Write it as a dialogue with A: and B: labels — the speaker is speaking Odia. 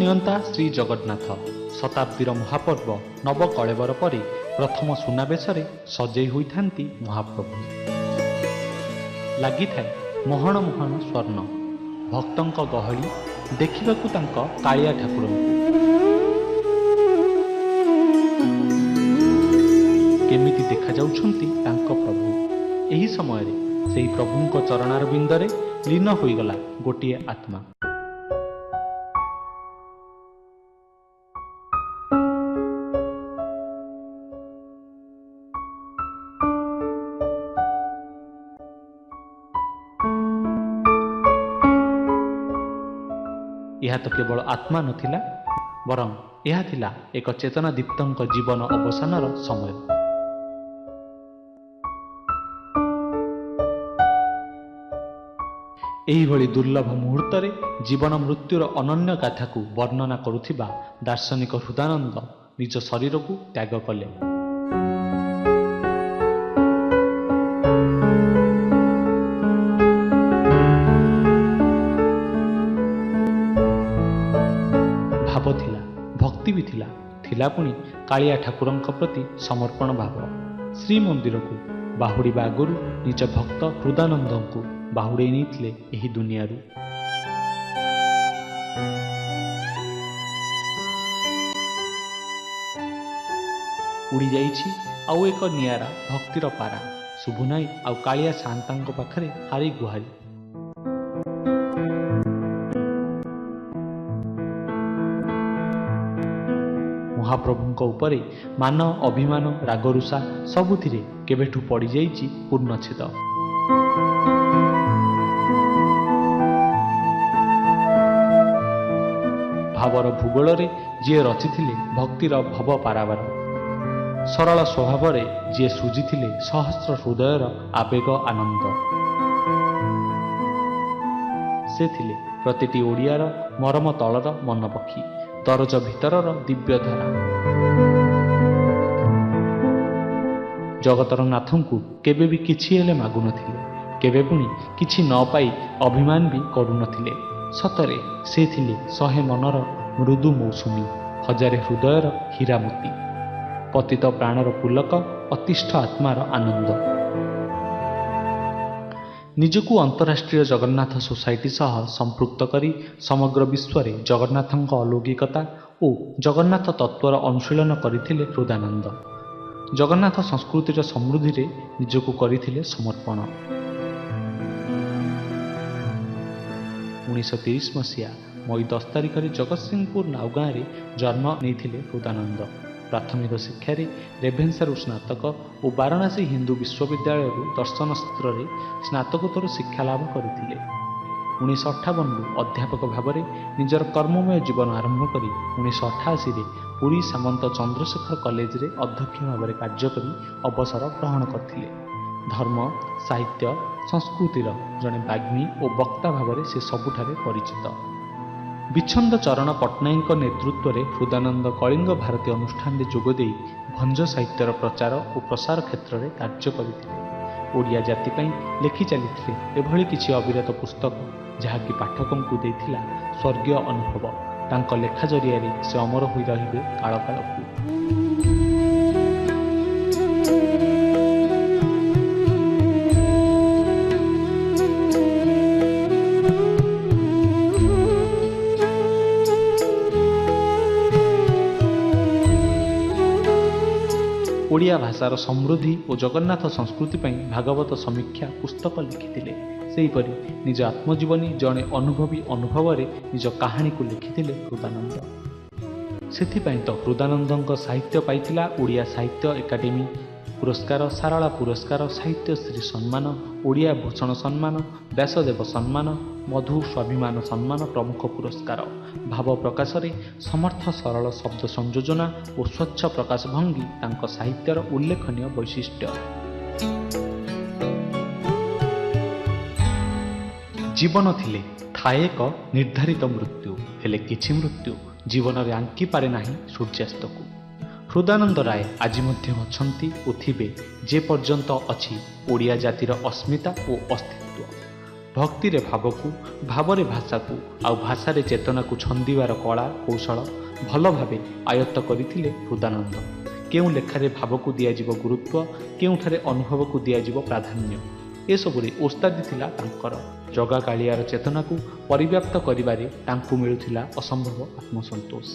A: ନିୟନ୍ତା ଶ୍ରୀ ଜଗନ୍ନାଥ ଶତାବ୍ଦୀର ମହାପର୍ବ ନବକଳେବର ପରେ ପ୍ରଥମ ସୁନାବେଶରେ ସଜେଇ ହୋଇଥାନ୍ତି ମହାପ୍ରଭୁ। ଲାଗିଥାଏ ମହଣ ମହଣ ସ୍ୱର୍ଣ୍ଣ, ଭକ୍ତଙ୍କ ଗହଳି ଦେଖିବାକୁ ତାଙ୍କ କାଳିଆ ଠାକୁରଙ୍କୁ। କେମିତି ଦେଖାଯାଉଛନ୍ତି ତାଙ୍କ ପ୍ରଭୁ। ଏହି ସମୟରେ ସେହି ପ୍ରଭୁଙ୍କ ଚରଣାରବିନ୍ଦରେ ଲୀନ ହୋଇଗଲା ଗୋଟିଏ ଆତ୍ମା। ଏହା ତ କେବଳ ଆତ୍ମା ନଥିଲା, ବରଂ ଏହା ଥିଲା ଏକ ଚେତନାଦୀପ୍ତଙ୍କ ଜୀବନ ଅବସାନର ସମୟ। ଏହିଭଳି ଦୁର୍ଲଭ ମୁହୂର୍ତ୍ତରେ ଜୀବନ ମୃତ୍ୟୁର ଅନନ୍ୟ ଗାଥାକୁ ବର୍ଣ୍ଣନା କରୁଥିବା ଦାର୍ଶନିକ ହୃଦାନନ୍ଦ ନିଜ ଶରୀରକୁ ତ୍ୟାଗ କଲେ। ଭାବ ଥିଲା, ଭକ୍ତି ବି ଥିଲା, ଥିଲା ପୁଣି କାଳିଆ ଠାକୁରଙ୍କ ପ୍ରତି ସମର୍ପଣ ଭାବ। ଶ୍ରୀମନ୍ଦିରକୁ ବାହୁଡ଼ିବା ଆଗରୁ ନିଜ ଭକ୍ତ ହୃଦାନନ୍ଦଙ୍କୁ ବାହୁଡ଼େଇ ନେଇଥିଲେ ଏହି ଦୁନିଆରୁ। ଉଡ଼ିଯାଇଛି ଆଉ ଏକ ନିଆରା ଭକ୍ତିର ପାରା, ଶୁଭୁନାହିଁ ଆଉ କାଳିଆ ସାନ୍ତାଙ୍କ ପାଖରେ ହାରି ଗୁହାରି। ମହାପ୍ରଭୁଙ୍କ ଉପରେ ମାନ ଅଭିମାନ ରାଗରୁଷା ସବୁଥିରେ କେବେଠୁ ପଡ଼ିଯାଇଛି ପୂର୍ଣ୍ଣଚ୍ଛେଦ। ଭାବର ଭୂଗୋଳରେ ଯିଏ ରଚିଥିଲେ ଭକ୍ତିର ଭବ ପାରାବାର, ସରଳ ସ୍ୱଭାବରେ ଯିଏ ସୃଜିଥିଲେ ସହସ୍ର ହୃଦୟର ଆବେଗ ଆନନ୍ଦ, ସେ ଥିଲେ ପ୍ରତିଟି ଓଡ଼ିଆର ମରମ ତଳର ମନପକ୍ଷୀ, ଦରଜ ଭିତରର ଦିବ୍ୟଧାରା। ଜଗତର ନାଥଙ୍କୁ କେବେ ବି କିଛି ହେଲେ ମାଗୁନଥିଲେ, କେବେ ପୁଣି କିଛି ନ ପାଇ ଅଭିମାନ ବି କରୁନଥିଲେ। ସତରେ ସେ ଥିଲେ ଶହେ ମନର ମୃଦୁ ମୌସୁମୀ, ହଜାରେ ହୃଦୟର ହୀରାମୋତି, ପତିତ ପ୍ରାଣର ପୁଲକ, ଅତିଷ୍ଠ ଆତ୍ମାର ଆନନ୍ଦ। ନିଜକୁ ଅନ୍ତରାଷ୍ଟ୍ରୀୟ ଜଗନ୍ନାଥ ସୋସାଇଟି ସହ ସମ୍ପୃକ୍ତ କରି ସମଗ୍ର ବିଶ୍ୱରେ ଜଗନ୍ନାଥଙ୍କ ଅଲୌକିକତା ଓ ଜଗନ୍ନାଥ ତତ୍ତ୍ୱର ଅନୁଶୀଳନ କରିଥିଲେ ହୃଦାନନ୍ଦ। ଜଗନ୍ନାଥ ସଂସ୍କୃତିର ସମୃଦ୍ଧିରେ ନିଜକୁ କରିଥିଲେ ସମର୍ପଣ। 1930 ମସିହା ମଇ 10 ତାରିଖରେ ଜଗତସିଂହପୁର ନାଉଗାଁରେ ଜନ୍ମ ନେଇଥିଲେ ହୃଦାନନ୍ଦ। ପ୍ରାଥମିକ ଶିକ୍ଷାରେ ରେଭେନ୍ସାରୁ ସ୍ନାତକ ଓ ବାରାଣାସୀ ହିନ୍ଦୁ ବିଶ୍ୱବିଦ୍ୟାଳୟରୁ ଦର୍ଶନ ଶାସ୍ତ୍ରରେ ସ୍ନାତକୋତ୍ତର ଶିକ୍ଷା ଲାଭ କରିଥିଲେ। 1958ରୁ ଅଧ୍ୟାପକ ଭାବରେ ନିଜର କର୍ମମୟ ଜୀବନ ଆରମ୍ଭ କରି 1988ରେ ପୁରୀ ସାମନ୍ତ ଚନ୍ଦ୍ରଶେଖର କଲେଜରେ ଅଧ୍ୟକ୍ଷ ଭାବରେ କାର୍ଯ୍ୟ କରି ଅବସର ଗ୍ରହଣ କରିଥିଲେ। ଧର୍ମ, ସାହିତ୍ୟ, ସଂସ୍କୃତିର ଜଣେ ବାଗ୍ମୀ ଓ ବକ୍ତା ଭାବରେ ସେ ସବୁଠାରେ ପରିଚିତ। ବିଚ୍ଛନ୍ଦ ଚରଣ ପଟ୍ଟନାୟକଙ୍କ ନେତୃତ୍ୱରେ ହୃଦାନନ୍ଦ କଳିଙ୍ଗ ଭାରତୀ ଅନୁଷ୍ଠାନରେ ଯୋଗଦେଇ ଭଞ୍ଜ ସାହିତ୍ୟର ପ୍ରଚାର ଓ ପ୍ରସାର କ୍ଷେତ୍ରରେ କାର୍ଯ୍ୟ କରିଥିଲେ। ଓଡ଼ିଆ ଜାତି ପାଇଁ ଲେଖି ଚାଲିଥିଲେ ଏଭଳି କିଛି ଅବିରତ ପୁସ୍ତକ, ଯାହାକି ପାଠକଙ୍କୁ ଦେଇଥିଲା ସ୍ୱର୍ଗୀୟ ଅନୁଭବ। ତାଙ୍କ ଲେଖା ଜରିଆରେ ସେ ଅମର ହୋଇ ରହିବେ କାଳକାଳକୁ। ଓଡ଼ିଆ ଭାଷାର ସମୃଦ୍ଧି ଓ ଜଗନ୍ନାଥ ସଂସ୍କୃତି ପାଇଁ ଭାଗବତ ସମୀକ୍ଷା ପୁସ୍ତକ ଲେଖିଥିଲେ। ସେହିପରି ନିଜ ଆତ୍ମଜୀବନୀ ଜଣେ ଅନୁଭବୀ ଅନୁଭବରେ ନିଜ କାହାଣୀକୁ ଲେଖିଥିଲେ ହୃଦାନନ୍ଦ। ସେଥିପାଇଁ ତ ହୃଦାନନ୍ଦଙ୍କ ସାହିତ୍ୟ ପାଇଥିଲା ଓଡ଼ିଆ ସାହିତ୍ୟ ଏକାଡେମୀ ପୁରସ୍କାର, ସାରଳା ପୁରସ୍କାର, ସାହିତ୍ୟଶ୍ରୀ ସମ୍ମାନ, ଓଡ଼ିଆ ଭୂଷଣ ସମ୍ମାନ, ବ୍ୟାସଦେବ ସମ୍ମାନ, ମଧୁ ସ୍ୱାଭିମାନ ସମ୍ମାନ ପ୍ରମୁଖ ପୁରସ୍କାର। ଭାବ ପ୍ରକାଶରେ ସମର୍ଥ ସରଳ ଶବ୍ଦ ସଂଯୋଜନା ଓ ସ୍ୱଚ୍ଛ ପ୍ରକାଶ ଭଙ୍ଗୀ ତାଙ୍କ ସାହିତ୍ୟର ଉଲ୍ଲେଖନୀୟ ବୈଶିଷ୍ଟ୍ୟ। ଜୀବନ ଥିଲେ ଥାଏ ଏକ ନିର୍ଦ୍ଧାରିତ ମୃତ୍ୟୁ, ହେଲେ କିଛି ମୃତ୍ୟୁ ଜୀବନରେ ଆଙ୍କି ପାରେ ନାହିଁ ସୂର୍ଯ୍ୟାସ୍ତକୁ। ହୃଦାନନ୍ଦ ରାୟ ଆଜି ମଧ୍ୟ ଅଛନ୍ତି ଓ ଥିବେ ଯେ ପର୍ଯ୍ୟନ୍ତ ଅଛି ଓଡ଼ିଆ ଜାତିର ଅସ୍ମିତା ଓ ଅସ୍ତିତ୍ୱ। ଭକ୍ତିରେ ଭାବକୁ, ଭାବରେ ଭାଷାକୁ ଆଉ ଭାଷାରେ ଚେତନାକୁ ଛନ୍ଦିବାର କଳା କୌଶଳ ଭଲ ଭାବେ ଆୟତ୍ତ କରିଥିଲେ ହୃଦାନନ୍ଦ। କେଉଁ ଲେଖାରେ ଭାବକୁ ଦିଆଯିବ ଗୁରୁତ୍ୱ, କେଉଁଠାରେ ଅନୁଭବକୁ ଦିଆଯିବ ପ୍ରାଧାନ୍ୟ, ଏସବୁରେ ଓସ୍ତାଦି ଥିଲା ତାଙ୍କର। ଜଗା କାଳିଆର ଚେତନାକୁ ପରିବ୍ୟାପ୍ତ କରିବାରେ ତାଙ୍କୁ ମିଳୁଥିଲା ଅସମ୍ଭବ ଆତ୍ମସନ୍ତୋଷ।